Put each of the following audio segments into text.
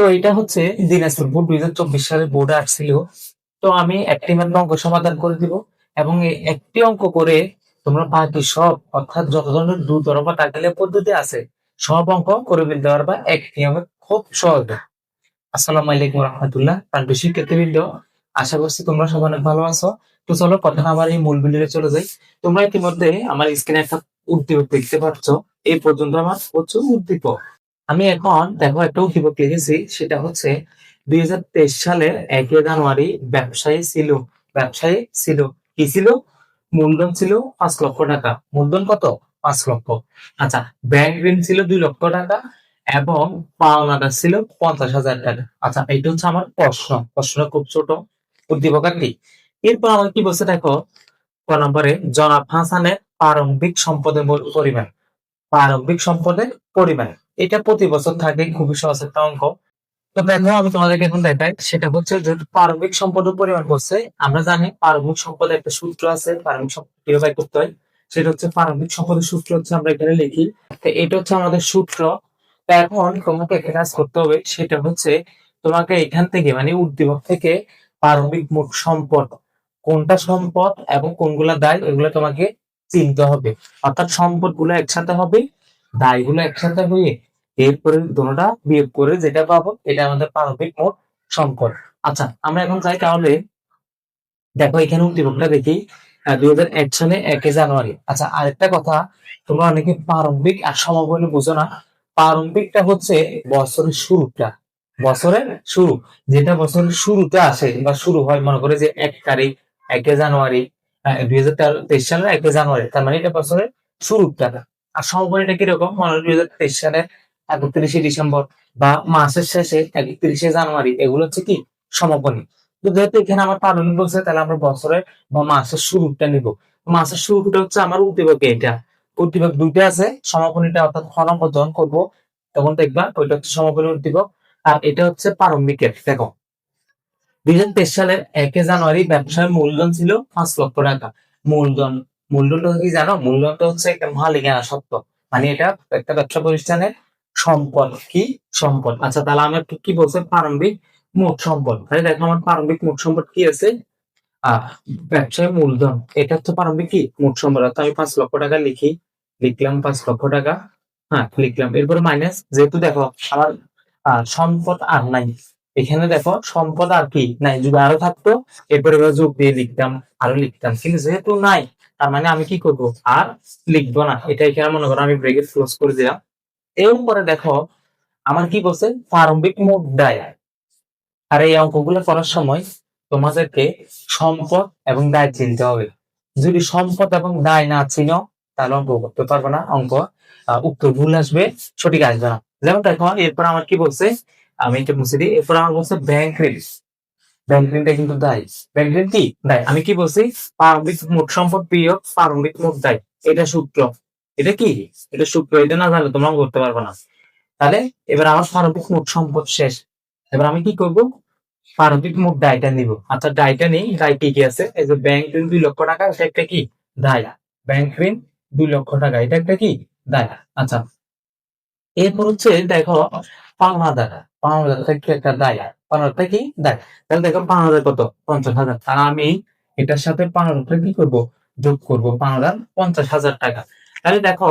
তো এটা হচ্ছে দিনাজপুর বোর্ড 2024 সালের বোর্ডে আসছিল। তো আমি একটি মাত্র অঙ্ক সমাধান করে দিব এবং এই একটি অঙ্ক করে তোমরা বাকি সব অর্থাৎ যত ধরনের দুতর বা টাকালিয়া পদ্ধতি আছে সব অঙ্ক করে ফেলতে পারবা এক নিয়মে খুব সহজে। আসসালামু আলাইকুম রহমতুল্লাহ, প্রাণপ্রিয় শিক্ষার্থীবৃন্দ, আশা করছি তোমরা সবাই অনেক ভালো আছো। তো চলো কথা না আমার এই মূল ভিডিওতে চলে যাই। তোমরা ইতিমধ্যে আমার স্ক্রিনে একটা উদ্দীপক দেখতে পাচ্ছ। এই পর্যন্ত আমার হচ্ছে উদ্দীপক। আমি এখন দেখো একটা উদ্দীপক লিখেছি, সেটা হচ্ছে 2023 সালের 1 জানুয়ারি ব্যবসায়ী ছিল কি ছিল? মূলধন ছিল 5 লক্ষ টাকা। মূলধন কত? 5 লক্ষ। আচ্ছা, ব্যাংক ঋণ ছিল 2 লক্ষ টাকা এবং পাওনাদার ছিল 50,000 টাকা। আচ্ছা, এটা হচ্ছে আমার প্রশ্ন খুব ছোট, উদ্দীপক আর কি। এরপর আমার কি বলছে দেখো, ক নম্বরে জনাব হাসানের প্রারম্ভিক সম্পদের পরিমাণ। এটা প্রতি বছর থাকে, খুবই সহজ একটা অঙ্ক। তো দেখো আমি তোমাদেরকে এখন দেখাই, সেটা হচ্ছে যে প্রারম্ভিক সম্পদের পরিমাণ করছে। আমরা জানি প্রারম্ভিক সম্পদের একটা সূত্র আছে, প্রারম্ভিক সম্পদ কিভাবে বের করতে হয়। সেটা হচ্ছে প্রারম্ভিক সম্পদের সূত্র হচ্ছে আমরা এখানে লিখি। তো এটা হচ্ছে আমাদের সূত্র। তো এখন তোমাকে একটা কাজ করতে হবে, সেটা হচ্ছে তোমাকে এখান থেকে মানে উদ্দীপক থেকে প্রারম্ভিক মোট সম্পদ কোনটা সম্পদ এবং কোনগুলা দায় এগুলো তোমাকে চিনতে হবে। অর্থাৎ সম্পদ গুলো একসাথে হবে, দায় গুলো একসাথে হয়ে এরপরে দুটোটা বিয়োগ করে যেটা পাবো এটা আমাদের প্রারম্ভিক মোট সম্পদ। আচ্ছা, আমরা এখন যাই তাহলে। দেখো এখানে উদ্দীপকটা দেখি, 2001 সালে 1 জানুয়ারি। আচ্ছা, আরেকটা কথা, তোমরা অনেকে প্রারম্ভিক আর সমাপনী বুঝো না। প্রারম্ভিকটা হচ্ছে বছরের শুরুটা, বছরের শুরু, যেটা বছরের শুরুতে আসে বা শুরু হয়, মনে করে যে 1 তারিখ, 1 জানুয়ারি, 2023 সালের 1 জানুয়ারি, তার মানে এটা বছরের শুরুটা। আর সমাপনীটা কিরকম, মনে হয় 2023 সালের 31শে ডিসেম্বর বা মাসের শেষে 31শে জানুয়ারি, এগুলো হচ্ছে কি সমাপনী। তো যেহেতু এখানে আমার প্রারম্ভিক বলছে, তাহলে আমরা বছরের বা মাসের শুরুটা নিব। মাসের শুরুটা হচ্ছে আমার উদ্দীপকে, এটা উদ্দীপক দুইটা আছে, সমাপনীটা অর্থাৎ খ নম্বর যখন করবো তখন দেখবা ওইটা হচ্ছে সমাপনী উদ্দীপক, আর এটা হচ্ছে প্রারম্ভিকের। দেখো 2023 সালের 1 জানুয়ারি ব্যবসার মূলধন ছিল 5 লক্ষ টাকা। মূলধন, মূলধনটা কি জানো? মূলধনটা হচ্ছে একটা মালিকানা সত্ত্ব, মানে এটা একটা ব্যবসা প্রতিষ্ঠানের সম্পদ। কি সম্পদ? আচ্ছা, তাহলে আমার কি বলছে? প্রারম্ভিক মোট সম্পদ। তাহলে দেখো আমার প্রারম্ভিক মোট সম্পদ কি আছে? আহ ব্যবসায় মূলধন, এটা হচ্ছে প্রারম্ভিক কি মোট সম্পদ। অর্থাৎ আমি 5 লক্ষ টাকা লিখি, লিখলাম 5 লক্ষ টাকা। হ্যাঁ, লিখলাম। এরপরে মাইনাস, যেহেতু দেখো আমার সম্পদ আর নাই, এখানে দেখো সম্পদ আর কি নাই, যদি আরো থাকতো এরপরে এবার যোগ দিয়ে লিখতাম, আরো লিখতাম, কিন্তু যেহেতু নাই তার মানে আমি কি করব? আর লিখবো না। এটা এখানে মনে করো আমি ব্রেকেট ক্লোজ করে দিলাম। এরপরে দেখো আমার কি বলছে? প্রারম্ভিক মোট দায়। আর এই অঙ্কগুলো করার সময় তোমাদেরকে সম্পদ এবং দায় চিনতে হবে। যদি সম্পদ এবং দায় না চিনো তাহলে অঙ্ক করতে পারবে না, অঙ্ক উত্তর ভুল আসবে, সঠিক আসবে না। যেমন দেখো এরপর আমার কি বলছে, আমি এটা মুছে দিই। এরপর আমার বলছে ব্যাংক ঋণ। ব্যাংক ঋণটা কিন্তু দায়। ব্যাংক ঋণ কি দায়? আমি কি বলছি? প্রারম্ভিক মোট সম্পদ বিয়োগ প্রারম্ভিক মোট দায়, এটা সূত্র। এটা কি? এটা সূত্র। এটা না জানলে তোমরা অঙ্ক করতে পারবে না। তাহলে এবার আমার প্রারম্ভিক মোট সম্পদ শেষ। এবার আমি কি করব? প্রারম্ভিক মোট দায়টা নিব। আচ্ছা, দায়টা নেই। দায় কি কি আছে? এই যে ব্যাংক ঋণ 2 লক্ষ টাকা, এটা একটা কি দায়। ব্যাংক ঋণ 2 লক্ষ টাকা, এটা একটা কি দায়। আচ্ছা, এরপর হচ্ছে দেখো পাওনাদার। পাওনাদার একটা দায়, পাওনাদারটা কি দায়। তাহলে দেখো পাওনাদার কত? 50,000। তাহলে আমি এটার সাথে পাওনাদারটা কি করব? যোগ করব। পাওনাদার 50,000 টাকা। তাহলে দেখো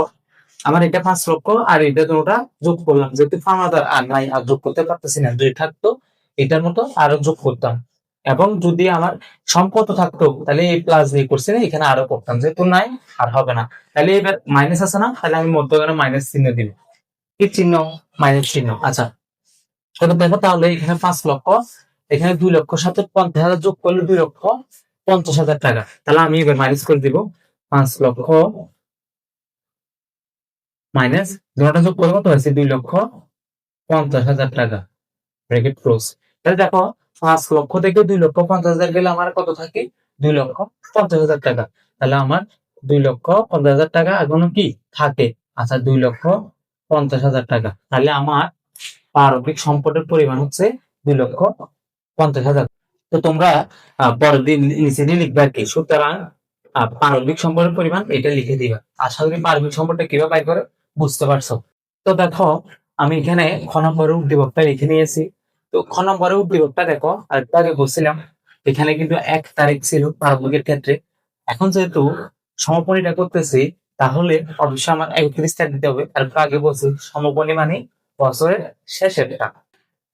আমার এটা 5 লক্ষ আর এটা দুটোটা যোগ করলাম, যেহেতু পাওনাদার আর নাই, আর যোগ করতে পারতেছি না, যদি থাকতো এটার মতো আরো যোগ করতাম। এবং যদি আমার সম্পদ থাকতো তাহলে এই প্লাস দিয়ে করছি না, এখানে আরো করতাম, যেহেতু নাই আর হবে না। তাহলে এবার মাইনাস আছে না, তাহলে আমি মধ্যখানে মাইনাস চিহ্ন দিব। কি চিহ্ন? মাইনাস চিহ্ন। আচ্ছা, সেটা দেখো তাহলে এখানে 5 লক্ষ, এখানে 2 লক্ষর সাথে 50,000 যোগ করলে 2,50,000 টাকা। তাহলে আমি এবার মাইনাস করে দিব। 5 লক্ষ মাইনাস দুটা যোগ করবো, কত হয়েছে? 2,50,000 টাকা। Bracket close. তাহলে দেখো 5 লক্ষ থেকে 2,50,000 গেলে আমার কত থাকে? 2,50,000 টাকা। তাহলে আমার 2,50,000 টাকা এখনো কি থাকে? আচ্ছা, 2,50,000 টাকা। তাহলে আমার প্রারম্ভিক সম্পদের পরিমাণ হচ্ছে 2,50,000। তো তোমরা পরের দিন নিচে দিয়ে লিখবে আর কি। সুতরাং প্রারম্ভিক সম্পদের পরিমাণ এটা লিখে দিবা। আশা করি প্রারম্ভিক সম্পদটা কিভাবে বাইর করে বুঝতে পারছো। তো দেখো আমি এখানে খ নম্বরের উদ্দীপকটা লিখে নিয়েছি। তো খ নম্বরে উদ্দীপকটা দেখো, আর একটু আগে বলছিলাম এখানে কিন্তু 1 তারিখ ছিল প্রারম্ভিকের ক্ষেত্রে। এখন যেহেতু সমাপনীটা করতেছি, তাহলে অবশ্যই আমার 31 তারিখ দিতে হবে। আর একটু আগে বলছি সমাপনী মানে বছরের শেষেরটা।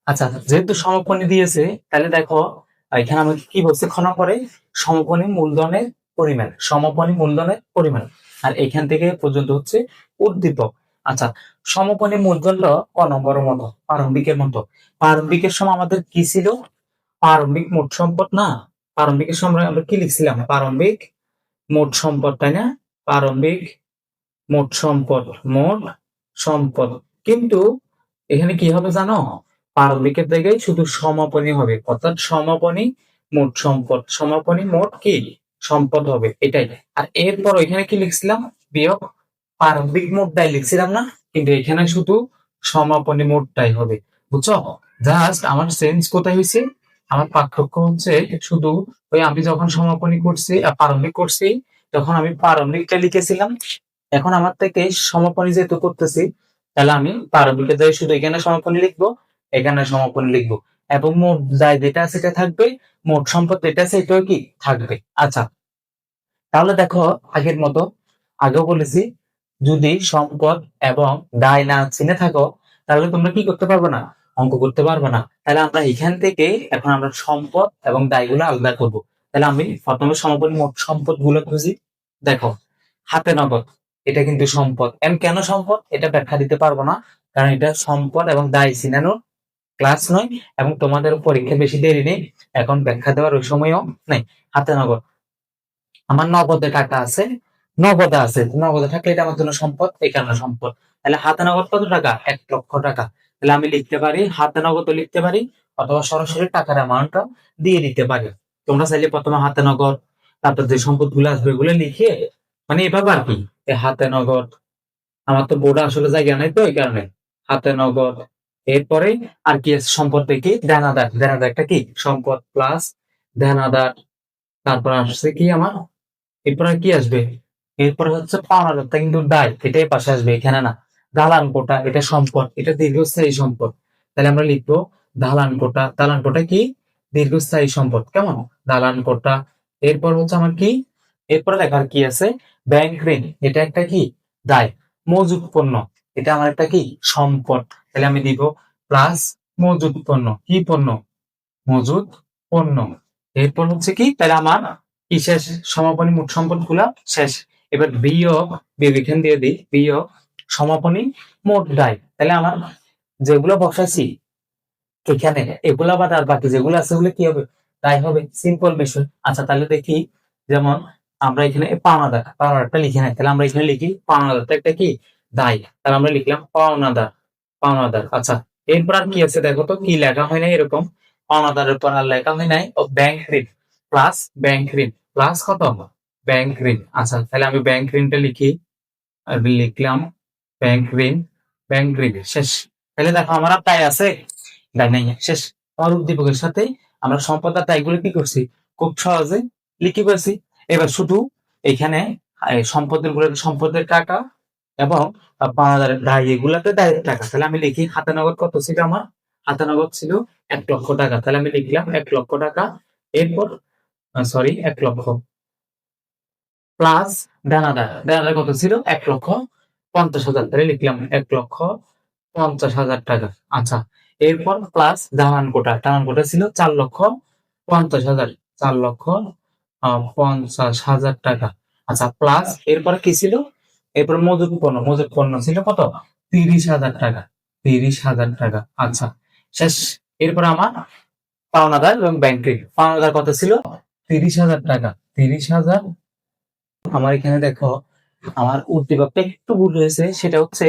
আচ্ছা, যেহেতু সমাপনী দিয়েছে, তাহলে দেখো এখানে আমাকে কি বলছে খ নম্বরে, সমাপনী মূলধনের পরিমাণ, সমাপনী মূলধনের পরিমাণ। আর এখান থেকে পর্যন্ত হচ্ছে উদ্দীপক। আচ্ছা, সমাপনী মূলধনটা ক নম্বরের মতো, প্রারম্ভিকের মতো। প্রারম্ভিকের সময় আমাদের কি ছিল? প্রারম্ভিক মোট সম্পদ না? প্রারম্ভিকের সময় আমরা কি লিখছিলাম? প্রারম্ভিক মোট সম্পদ, তাই না? প্রারম্ভিক মোট সম্পদ, মোট সম্পদ। কিন্তু এখানে কি হবে জানো? প্রারম্ভিকের জায়গায় শুধু সমাপনী হবে, অর্থাৎ সমাপনী মোট সম্পদ, সমাপনী মোট কি সম্পদ হবে, এটাই। আর এরপর এখানে কি লিখছিলাম? বিয়োগ প্রারম্ভিক মোটটাই লিখছিলাম না? কিন্তু এখানে শুধু সমাপনী মোটটাই হবে, বুঝছো? জাস্ট আমার চেঞ্জ কোথায় হয়েছে? আমার পার্থক্য হচ্ছে শুধু ওই আমি যখন সমাপনী করছি প্রারম্ভিক করছি, তখন আমি প্রারম্ভিকটা লিখেছিলাম। এখন আমার থেকে সমাপনী যেহেতু করতেছি, তাহলে আমি প্রারম্ভিকের জায়গায় শুধু এখানে সমাপনী লিখবো, এখানে সমাপনী লিখবো, এবং মোট যায় যেটা আছে সেটা থাকবে, মোট সম্পদ যেটা আছে এটাও কি থাকবে। আচ্ছা, তাহলে দেখো আগের মতো, আগেও বলেছি যদি সম্পদ এবং দায় না চিনে থাকো, তাহলে তোমরা কি করতে পারবে না? অঙ্ক করতে পারবে না। তাহলে আমরা এখান থেকে এখন আমরা সম্পদ এবং দায়গুলো আলাদা করব। তাহলে আমি প্রথমে সমাপনী মোট সম্পদ গুলো খুঁজি। দেখো, হাতে নগদ, এটা কিন্তু সম্পদ। কেন সম্পদ এটা ব্যাখ্যা দিতে পারবো না, কারণ এটা সম্পদ এবং দায় চিনানোর ক্লাস নয়, এবং তোমাদের পরীক্ষা বেশি দেরি নেই, এখন ব্যাখ্যা দেওয়ার ওই সময়ও নেই। হাতে নগদ, আমার নগদে টাকা আছে, নগদে আছে, নগদে থাকলে এটা আমার জন্য সম্পদ, এই কারণে সম্পদ। তাহলে হাতে নগদ কত টাকা? 1 লক্ষ টাকা। তাহলে আমি লিখতে পারি হাতে নগদ লিখতে পারি, অথবা সরাসরি টাকার অ্যামাউন্টটা দিয়ে দিতে পারি। তোমরা চাইলে প্রথমে হাতে নগদ, তারপর যে সম্পদ গুলো আসবে এগুলো লিখে, মানে এভাবে আর কি, হাতে নগদ, আমার তো বোর্ডে আসলে জায়গা নাই তো এই কারণে হাতে নগদ। এরপরে আর কি আছে? সম্পদ দেখি দেনাদার, দেনাদারটা কি সম্পদ প্লাস দেনাদার। তারপর আসছে কি আমার, এরপর আর কি আসবে? এরপরে হচ্ছে পাওনাদারটা কিন্তু দায়, এটাই পাশে আসবে, এখানে না। দালান কোটা, এটা সম্পদ, এটা দীর্ঘস্থায়ী সম্পদ। তাহলে আমরা লিখবো দালান কোটা, দালান কোটা কি দীর্ঘস্থায়ী সম্পদ, কেমন? দালান কোটা। এরপর হচ্ছে আমার কি, এরপরে দেখার কি আছে? ব্যাংক ঋণ, এটা একটা কি দায়। মজুত পণ্য, এটা আমার একটা কি সম্পদ। তাহলে আমি দিব প্লাস মজুত পণ্য, কি পণ্য? মজুত পণ্য। এরপর হচ্ছে কি, তাহলে আমার কি শেষ? সমাপনী মোট সম্পদ গুলা শেষ। এবার বিয়োগ, বিয়োগ এখান দিয়ে দিই, বিয়োগ সমাপনী মোট দায়। তাহলে আমার যেগুলো বসাইছি এখানে, এগুলা বাদ আর বাকি যেগুলো আছে ওগুলো কি হবে? দায় হবে, সিম্পল বিষয়। আচ্ছা, তাহলে দেখি, যেমন আমরা এখানে পাওনাদার, পাওনাদারটা লিখে নাই, তাহলে আমরা এখানে লিখি পাওনাদারটা একটা কি দায়, তাহলে আমরা লিখলাম পাওনাদার, পাওনাদার। আচ্ছা, এরপর আর কি আছে দেখো তো, কি লেখা হয় না এরকম, পাওনাদারের পর আর লেখা হয় নাই, ও ব্যাংক ঋণ প্লাস ব্যাংক ঋণ প্লাস কত? ব্যাংক ঋণ। আচ্ছা, তাহলে আমি ব্যাংক ঋণটা লিখি, আর লিখলাম ব্যাংক ঋণ, ব্যাংক ঋণ শেষ। তাহলে দেখো আমার আর দায় আছে? দায় নাই, শেষ। আমার উদ্দীপকের সাথে আমরা সম্পদ আর দায়গুলো কি করছি? খুব সহজে লিখে ফেলছি। এবার শুধু এখানে সম্পদের গুলো সম্পদের টাকা, এবং পাওনাদারের দায় এগুলাতে দায়ের টাকা। তাহলে আমি লিখি হাতে নগদ কত ছিল আমার? হাতে নগদ ছিল 1 লক্ষ টাকা। তাহলে আমি লিখলাম 1 লক্ষ টাকা। এরপর সরি 1 লক্ষ প্লাস দানাদার, দানাদার কত ছিল? 1,50,000। তাহলে লিখলাম 1,50,000 টাকা। আচ্ছা, এরপর প্লাস দালান কোটা, দালান কোটা ছিল 4,50,000, 4,50,000 টাকা। আচ্ছা, প্লাস এরপরে কি ছিল? এরপর মজুত পণ্য, মজুত পণ্য ছিল কত? 30,000 টাকা, 30,000 টাকা। আচ্ছা, শেষ। এরপর আমার পাওনাদার এবং ব্যাংক ঋণ, পাওনাদার কত ছিল? 30,000 টাকা, 30,000। আমার এখানে দেখো আমার উদ্দীপকটা একটু ভুল হয়েছে, সেটা হচ্ছে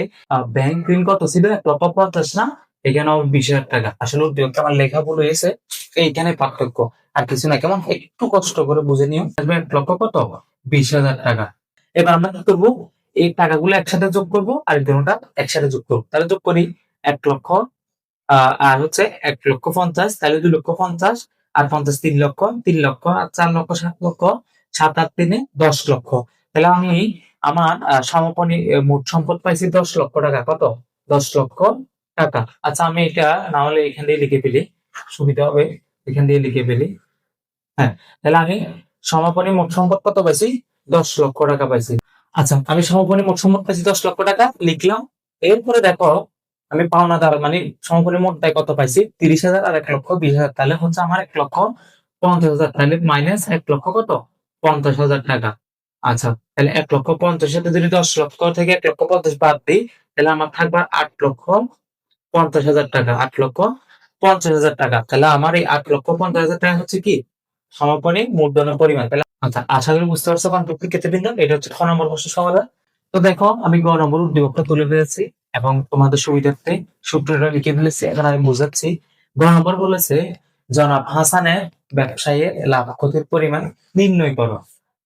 ব্যাংক ঋণ কত ছিল? 1,50,000 না, এখানে 20,000 টাকা। আসলে উদ্দীপকটা আমার লেখা ভুল হয়েছে, এইখানে পার্থক্য, আর কিছু না। কেমন একটু কষ্ট করে বুঝে নিও। 1 লক্ষ কত? 20,000 টাকা। এবার আমরা কি করবো? এই টাকাগুলো একসাথে যোগ করবো, আর দুটোটা একসাথে যোগ করবো। তাহলে যোগ করি 1 লক্ষ, আর হচ্ছে 1,50,000, তাহলে 2,50,000, আর 50 3 লক্ষ, 3 লক্ষ, আর 4 লক্ষ 7 লক্ষ, 7 আর 3 10 লক্ষ। তাহলে আমি আমার সমাপনী মোট সম্পদ পাইছি 10 লক্ষ টাকা। কত? 10 লক্ষ টাকা। আচ্ছা, আমি এটা না হলে এখান দিয়ে লিখে ফেলি, সুবিধা হবে, এখান দিয়ে লিখে ফেলি। হ্যাঁ, তাহলে আমি সমাপনী মোট সম্পদ কত পাইছি? 10 লক্ষ টাকা পাইছি। আচ্ছা, আমি সমাপনী মোট সম্পদ পাইছি 10 লক্ষ টাকা, লিখলাম। এরপরে দেখো আমি পাওনাদার মানে সমাপনী মোট দায় কত পাইছি? 30,000 আর 1,20,000, তাহলে হচ্ছে আমার 1,50,000, তাহলে মাইনাস 1,00,000 কত? 50,000 টাকা। আচ্ছা, তাহলে 1,50,000 সাথে যদি 10 লক্ষ থেকে 1,50,000 বাদ দিই, তাহলে আমার থাকবে 8,50,000 টাকা। 8,50,000 টাকা, তাহলে আমার এই 8,50,000 টাকা হচ্ছে কি সমাপনী মূলধনের পরিমাণ। তাহলে আচ্ছা, আশা করি বুঝতে পারছো কনফ্লিক্ট এটা হচ্ছে খ নম্বর প্রশ্ন সমাধান। তো দেখো আমি গ নম্বর উদ্দীপকটা তুলে ফেলেছি এবং তোমাদের সুবিধার্থে সূত্রটা লিখে ফেলেছি। এখন আমি বুঝাচ্ছি। গ নম্বর বলেছে জনাব হাসানের ব্যবসায়ের লাভ ক্ষতির পরিমাণ নির্ণয় করো।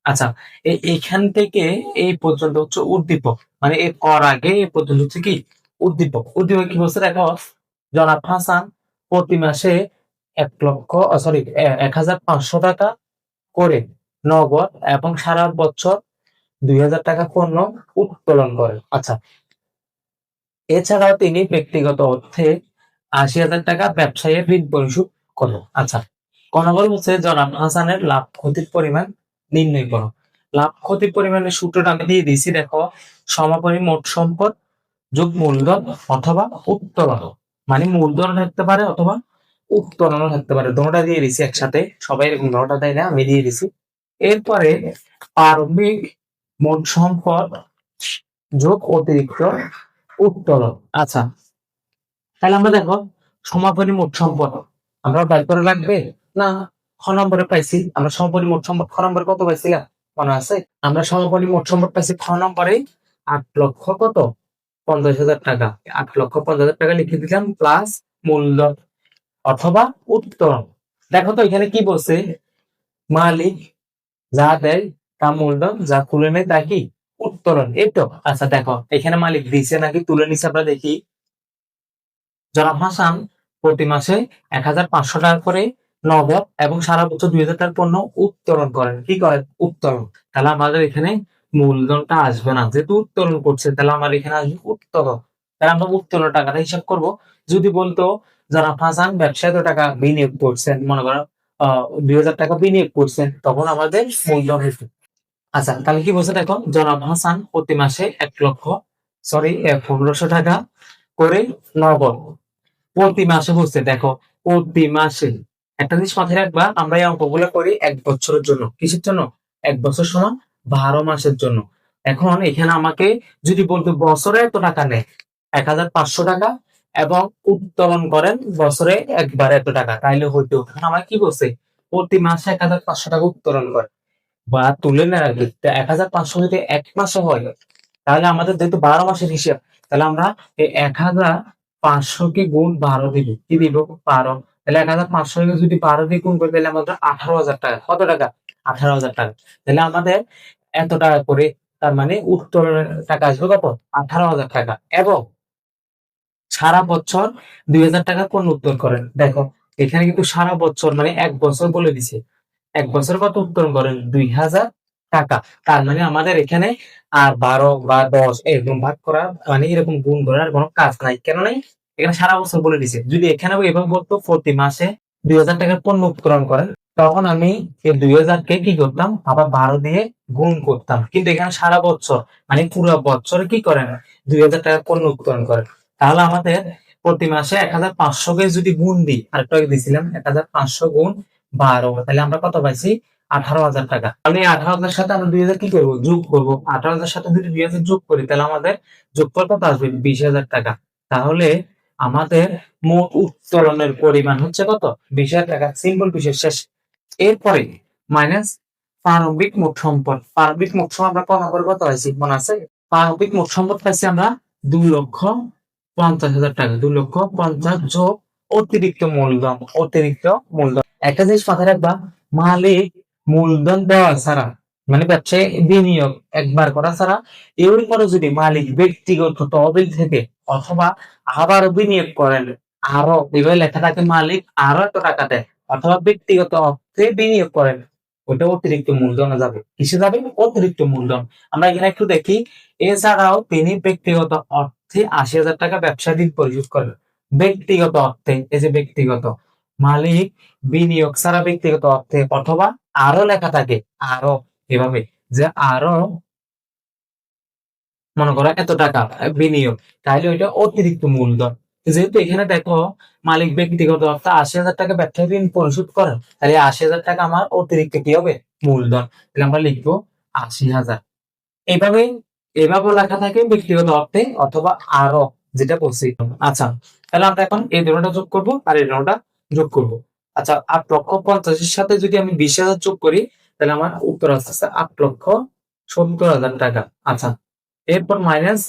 আচ্ছা, এইখান থেকে এই পর্যন্ত হচ্ছে উদ্দীপক, মানে এর কর আগে এই পর্যন্ত হচ্ছে কি উদ্দীপক। উদ্দীপক কি বলছে দেখো, জনাব হাসান প্রতি মাসে 1,500 টাকা করে নগদ এবং সারা বছর 2,000 টাকা পণ্য উত্তোলন করেন। আচ্ছা, এছাড়াও তিনি ব্যক্তিগত অর্থে 80,000 টাকা ব্যবসায়ীর ঋণ পরিশোধ করেন। আচ্ছা, কনবল হচ্ছে জনাব হাসানের লাভ ক্ষতির পরিমাণ নির্ণয় করো। লাভ ক্ষতির পরিমাণের সূত্রটা আমি দিয়ে দিয়েছি, দেখো সমাপনী মোট সম্পদ যোগ মূলধন অথবা উত্তোলন, মানে মূলধন থাকতে পারে অথবা উত্তোলনও থাকতে পারে, দুটোটা দিয়ে দিছি একসাথে। সবাই এরকম দুটোটা দেয় না, আমি দিয়ে দিছি। এরপরে প্রারম্ভিক মোট সম্পদ যোগ অতিরিক্ত উত্তোলন। আচ্ছা, তাহলে আমরা দেখো সমাপনী মোট সম্পদ আমরা বের করে লাগবে না? খ নম্বরে পাইছি আমরা সমাপনী মোট সম্পদ। খ নম্বরে কত পাইছিলাম মনে আছে? আমরা সমাপনী মোট সম্পদ পাইছি খ নম্বরে 8,50,000 টাকা। 8,50,000 টাকা লিখে দিলাম, প্লাস মূলধন অথবা উত্তোলন। দেখো তো এখানে কি বলছে, মালিক যা দেয় তা মূলধন, যা তুলে নেয় তা কি উত্তোলন, এই তো। আচ্ছা দেখো এখানে মালিক দিছে নাকি তুলে নিছে আমরা দেখি। জনাব হাসান প্রতি মাসে 1,500 টাকা করে নগদ এবং সারা বছর 2,000 টাকার পণ্য উত্তোলন করেন। কি করেন? উত্তোলন। তাহলে আমাদের এখানে মূলধনটা আসবে না, যেহেতু উত্তোলন করছে তাহলে আমার এখানে আসবে উত্তোলন। তাহলে আমরা উত্তোলন টাকাটা হিসাব করব। যদি বলতো জনাব হাসান ব্যবসায় তো টাকা বিনিয়োগ করছেন, মনে করো 2,000 টাকা বিনিয়োগ করছেন, তখন আমাদের মূলধন হইতো। আচ্ছা, তাহলে কি বলছে দেখো, জনাব হাসান প্রতি মাসে 1,15,000 টাকা করে নগদ প্রতি মাসে বলছে। দেখো প্রতি মাসে একটা জিনিস মাথায় রাখবা, আমরা এই অঙ্কগুলো করি 1 বছরের জন্য। কিসের জন্য? 1 বছর সমান 12 মাসের জন্য। এখন এখানে আমাকে যদি বলতো বছরে এত টাকা নেয় 1,500 টাকা এবং উত্তোলন করেন বছরে একবার এত টাকা, তাইলে হইতো। এখন আমার কি বলছে, প্রতি মাসে 1,500 টাকা উত্তোলন করে বা তুলে নেয় আর কি। 1,500 যদি 1 মাসে হয়, তাহলে আমাদের যেহেতু 12 মাসের হিসাব, তাহলে আমরা এই 1,500 কে গুণ 12 দিব। কি দিব? 12। তাহলে 1,500 কে যদি 12 দিয়ে গুণ করি, তাহলে আমাদের 18,000 টাকা। কত টাকা? 18,000 টাকা। তাহলে আমাদের এত টাকা করে, তার মানে উত্তোলনের টাকা আসবে কত? 18,000 টাকা। এবং সারা বছর 2,000 টাকা পণ্য উত্তোলন করেন। দেখো এখানে কিন্তু সারা বছর মানে 1 বছর বলে দিছে। 1 বছর কত উত্তোলন করেন? 2,000 টাকা। তার মানে আমাদের এখানে আর 12 বা 10 এরকম ভাগ করা মানে এরকম গুণ করার কোনো কাজ নাই। কেন নাই? এখানে সারা বছর বলে দিছে। যদি এখানে এভাবে বলতো প্রতি মাসে 2,000 টাকার পণ্য উত্তোলন করেন, তখন আমি এই 2,000 কে কি করতাম? আবার 12 দিয়ে গুণ করতাম। কিন্তু এখানে সারা বছর মানে পুরো বছরে কি করেন? 2,000 টাকার পণ্য উত্তোলন করেন। তাহলে আমাদের প্রতি মাসে 1,500 কে যদি গুণ দিই, আরেকটু আগে দিছিলাম 1,500 গুণ 12, তাহলে আমরা কত পাইছি? 18,000 টাকা। তাহলে এই 18,000 সাথে আমরা 2,000 কি করবো? যোগ করবো। 18,000 সাথে যদি 2,000 যোগ করি, তাহলে আমাদের যোগফল কত আসবে? 20,000 টাকা। তাহলে আমাদের মোট উত্তোলনের পরিমাণ হচ্ছে কত? 20,000 টাকা। সিম্পল বিষয় শেষ। এরপরে মাইনাস প্রারম্ভিক মোট সম্পদ। প্রারম্ভিক মোট সম্পদ আমরা কত পাইছি মনে আছে? প্রারম্ভিক মোট সম্পদ পাইছি আমরা 2,50,000 টাকা। 2,50,000 যোগ অতিরিক্ত মূলধন। অতিরিক্ত মূলধন, একটা জিনিস মাথায় রাখবা, মালিক মূলধন দেওয়া ছাড়া মানে ব্যবসায় বিনিয়োগ একবার করা ছাড়া এর পরে যদি মালিক ব্যক্তিগত তহবিল থেকে অথবা আবারও বিনিয়োগ করেন, আরো এভাবে লেখা থাকে মালিক আরো এত টাকা দেয় অথবা ব্যক্তিগত অর্থে বিনিয়োগ করেন, ওটা অতিরিক্ত মূলধনে যাবে। কিসে যাবে? অতিরিক্ত মূলধন। আমরা এখানে একটু দেখি। এছাড়াও তিনি ব্যক্তিগত অর্থে 80,000 টাকা ব্যবসা ঋণ পরিশোধ করেন। ব্যক্তিগত অর্থে, এই যে ব্যক্তিগত মালিক বিনিয়োগ ছাড়া ব্যক্তিগত অর্থে অথবা আরো লেখা থাকে আরো এভাবে যে আরো মনে করো এত টাকা বিনিয়োগ, তাহলে ওইটা অতিরিক্ত মূলধন। যেহেতু এখানে দেখো মালিক ব্যক্তিগত অর্থে ৮০,০০০ টাকা ব্যবসায়ী ঋণ পরিশোধ করেন, তাহলে ৮০,০০০ টাকা আমার অতিরিক্ত কি হবে মূলধন, তাহলে আমরা লিখবো ৮০,০০০। এইভাবে এভাবে লেখা থাকে ব্যক্তিগত অর্থে অথবা আরো, যেটা বলছি। আচ্ছা, তাহলে আমরা এখন এই দুটোটা যোগ করব আর এই দুটোটা যোগ করব। আচ্ছা, ৮,৫০,০০০ সাথে যদি আমি ২০,০০০ যোগ করি, তাহলে আমার উত্তর আসছে ৮,৭০,০০০ টাকা। আচ্ছা, এরপর মাইনাস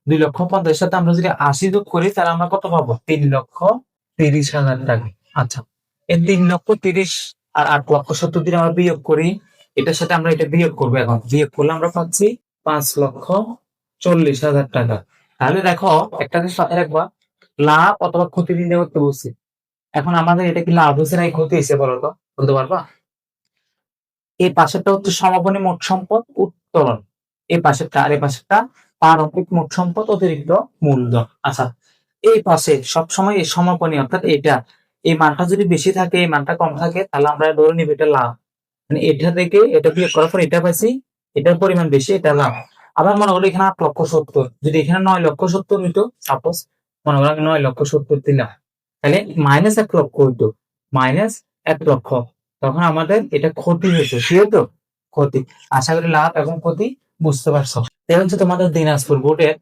২,৫০,০০০ সাথে আমরা যদি ৮০ যোগ করি, তাহলে আমরা কত পাবো ৩,৩০,০০০ টাকা। আচ্ছা, এই ৩,৩০,০০০ আর ৮,৭০,০০০ দিয়ে আমরা বিয়োগ করি, এটার সাথে আমরা এটা বিয়োগ করবো। এখন বিয়োগ করলে আমরা পাচ্ছি ৫,৪০,০০০ টাকা। তাহলে দেখো একটা জিনিস মাথায় রাখবা, লাভ অথবা ক্ষতি নির্ণয় করতে বলছি। এখন আমাদের এটা কি লাভ হয়েছে নাকি ক্ষতি হয়েছে বলো তো, বলতে পারবা? এই পাশেরটা হচ্ছে সমাপনী মোট সম্পদ উত্তোলন, এই পাশেরটা, আর এই পাশেরটা প্রারম্ভিক মোট সম্পদ অতিরিক্ত মূলধন। আচ্ছা, এই পাশে সবসময় এই সমাপনী অর্থাৎ এটা, এই মানটা যদি বেশি থাকে এই মানটা কম থাকে, তাহলে আমরা ধরে নিব এটা লাভ। মানে এটা থেকে এটা বিয়োগ করার পর এটা পাইছি, এটার পরিমাণ বেশি, এটা লাভ। আবার মনে করো এখানে ৮,৭০,০০০, যদি এখানে ৯,৭০,০০০ হইতো, সাপোজ মনে করো আমি ৯,৭০,০০০ দিলাম, তাহলে মাইনাস ১,০০,০০০ হইতো, মাইনাস ১,০০,০০০, তখন আমাদের এটা ক্ষতি হইতো, কি হতো ক্ষতি। আশা করি লাভ এবং ক্ষতি বুঝতে পারছো। এই হচ্ছে তোমাদের দিনাজপুর বোর্ডের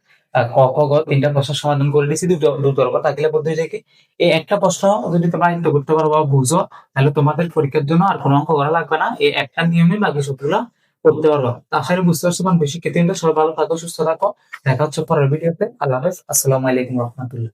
ক খ গ ৩টা প্রশ্নের সমাধান করে দিয়েছি, দুটোর কথা থাকলে বলতে থেকে এই একটা প্রশ্ন যদি তোমরা আয়ত্ত করতে পারো বা বুঝো, তাহলে তোমাদের পরীক্ষার জন্য আর কোনো অঙ্ক করা লাগবে না, এই একটা নিয়মে বাকি সবগুলো করতে পারবো। তো আশা করি বুঝতে পারছো। বেশি ক্ষেত্রে সবাই ভালো থাকো, সুস্থ থাকো। দেখা হচ্ছে পরের ভিডিওতে। আল্লাহ হাফেজ, আসসালামু আলাইকুম রহমতুল্লাহ।